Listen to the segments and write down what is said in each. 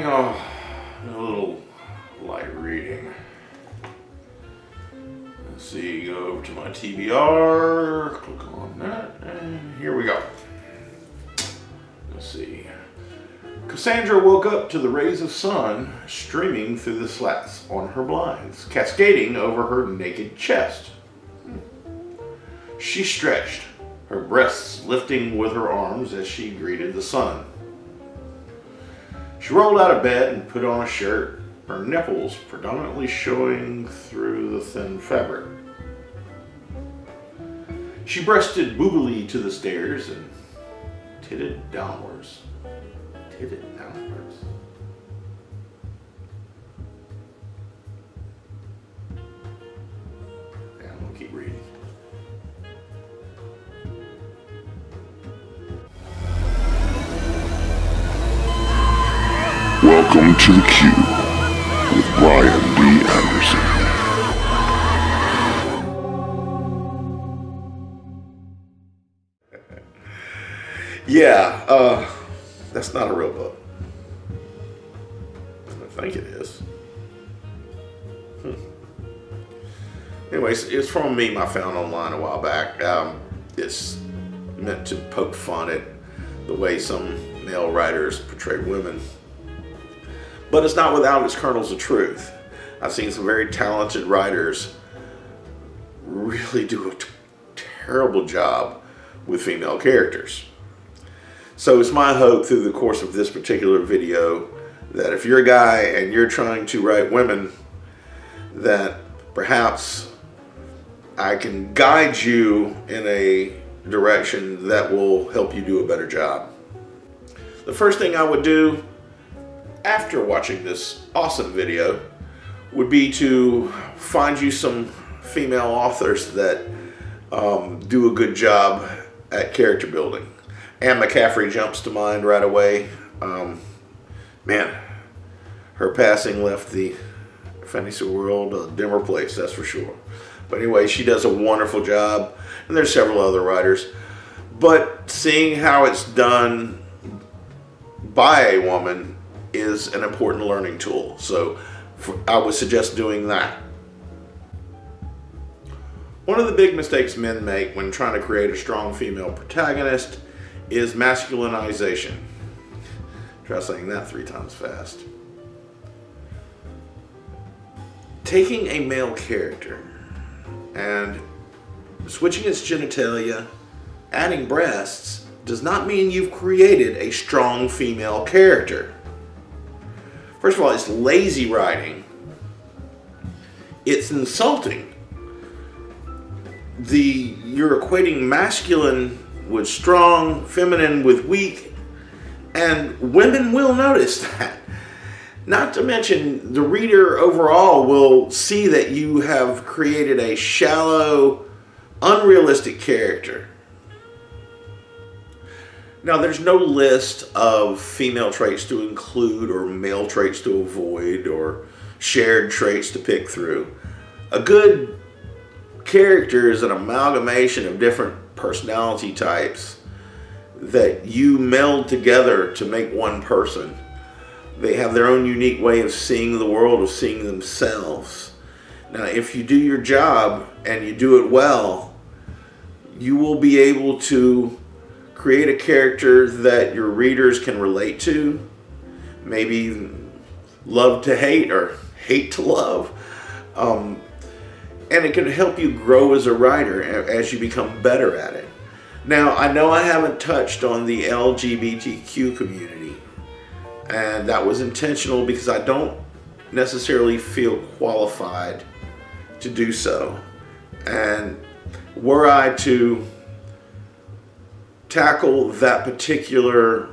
a little light reading. Let's see, go over to my TBR, click on that, and here we go. Let's see. Cassandra woke up to the rays of sun streaming through the slats on her blinds, cascading over her naked chest. She stretched, her breasts lifting with her arms as she greeted the sun. She rolled out of bed and put on a shirt, her nipples predominantly showing through the thin fabric. She breasted boobily to the stairs and titted downwards. Titted downwards. Yeah, I'm gonna keep reading. Welcome to the Q with Brian D. Anderson. Yeah, that's not a real book. I think it is. Anyways, it's from a meme I found online a while back. It's meant to poke fun at the way some male writers portray women. But it's not without its kernels of truth. I've seen some very talented writers really do a terrible job with female characters. So it's my hope through the course of this particular video that if you're a guy and you're trying to write women, that perhaps I can guide you in a direction that will help you do a better job. The first thing I would do after watching this awesome video would be to find you some female authors that do a good job at character building. Anne McCaffrey jumps to mind right away. Man, her passing left the fantasy world a dimmer place, that's for sure. But anyway, she does a wonderful job, and there's several other writers. But seeing how it's done by a woman is an important learning tool. So I would suggest doing that. One of the big mistakes men make when trying to create a strong female protagonist is masculinization. Try saying that 3 times fast. Taking a male character and switching its genitalia, adding breasts, does not mean you've created a strong female character. First of all, it's lazy writing. It's insulting. You're equating masculine with strong, feminine with weak, and women will notice that. Not to mention, the reader overall will see that you have created a shallow, unrealistic character. Now, there's no list of female traits to include or male traits to avoid or shared traits to pick through. A good character is an amalgamation of different personality types that you meld together to make one person. They have their own unique way of seeing the world, of seeing themselves. Now, if you do your job and you do it well, you will be able to create a character that your readers can relate to, maybe love to hate or hate to love. And it can help you grow as a writer as you become better at it. Now, I know I haven't touched on the LGBTQ community, and that was intentional because I don't necessarily feel qualified to do so. And were I to tackle that particular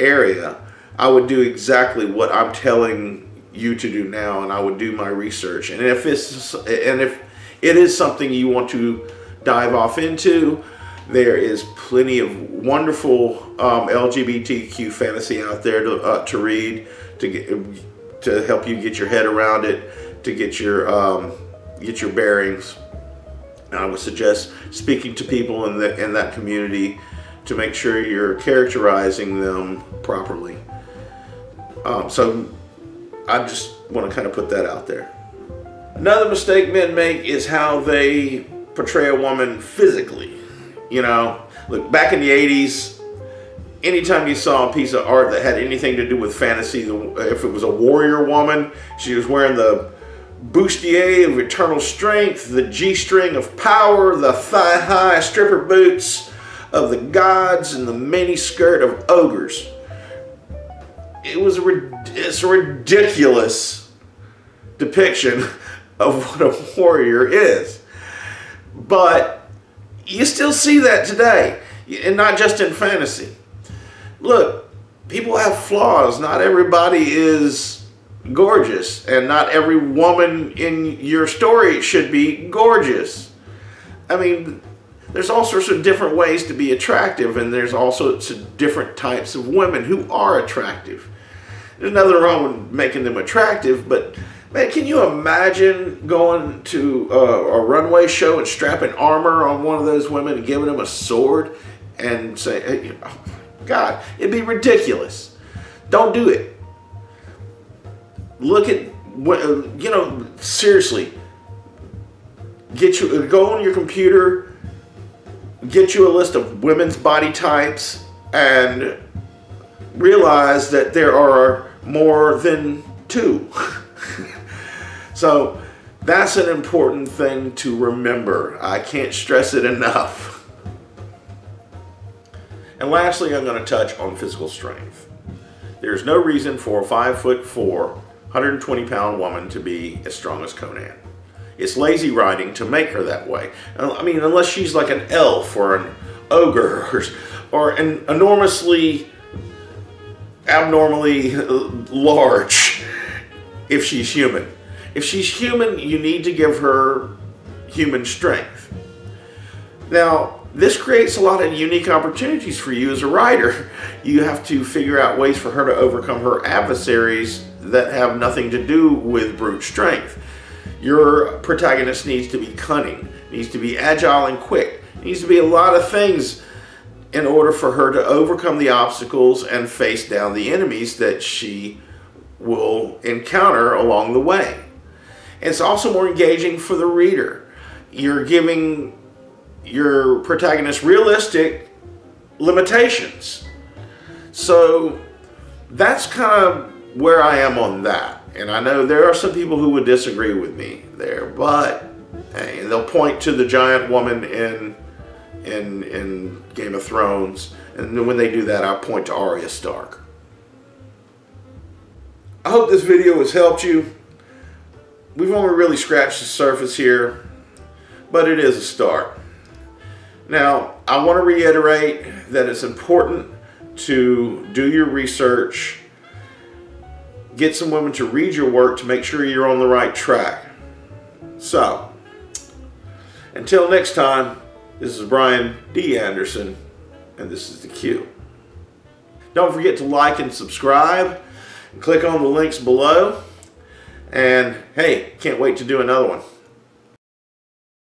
area, I would do exactly what I'm telling you to do now, and I would do my research. And if it is something you want to dive off into, there is plenty of wonderful LGBTQ fantasy out there to read, to help you get your head around it, to get your bearings. And I would suggest speaking to people in that community to make sure you're characterizing them properly. So I just want to kind of put that out there. Another mistake men make is how they portray a woman physically. You know, look, back in the 80s, anytime you saw a piece of art that had anything to do with fantasy, if it was a warrior woman, she was wearing the bustier of eternal strength, the G-string of power, the thigh-high stripper boots of the gods, and the mini skirt of ogres. It's a ridiculous depiction of what a warrior is. But you still see that today, and not just in fantasy. Look, people have flaws. Not everybody is gorgeous, and not every woman in your story should be gorgeous. I mean, there's all sorts of different ways to be attractive, and there's also different types of women who are attractive. There's nothing wrong with making them attractive, but man, can you imagine going to a runway show and strapping armor on one of those women and giving them a sword and say, hey, oh, God, it'd be ridiculous. Don't do it. Look at what, you know, seriously, go on your computer, get you a list of women's body types, and realize that there are more than two. So that's an important thing to remember. I can't stress it enough. And lastly, I'm going to touch on physical strength. There's no reason for a 5'4", 120-pound woman to be as strong as Conan. It's lazy writing to make her that way. I mean, unless she's like an elf or an ogre or an abnormally large, if she's human. If she's human, you need to give her human strength. Now, this creates a lot of unique opportunities for you as a writer. You have to figure out ways for her to overcome her adversaries that have nothing to do with brute strength. Your protagonist needs to be cunning, needs to be agile and quick, needs to be a lot of things in order for her to overcome the obstacles and face down the enemies that she will encounter along the way. It's also more engaging for the reader. You're giving your protagonist realistic limitations. So that's kind of where I am on that. And I know there are some people who would disagree with me there, but hey, they'll point to the giant woman in Game of Thrones, and when they do that, I'll point to Arya Stark. I hope this video has helped you. We've only really scratched the surface here, but it is a start. Now, I want to reiterate that it's important to do your research, get some women to read your work to make sure you're on the right track. So, until next time, this is Brian D. Anderson, and this is The Q. Don't forget to like and subscribe, and click on the links below. And hey, can't wait to do another one.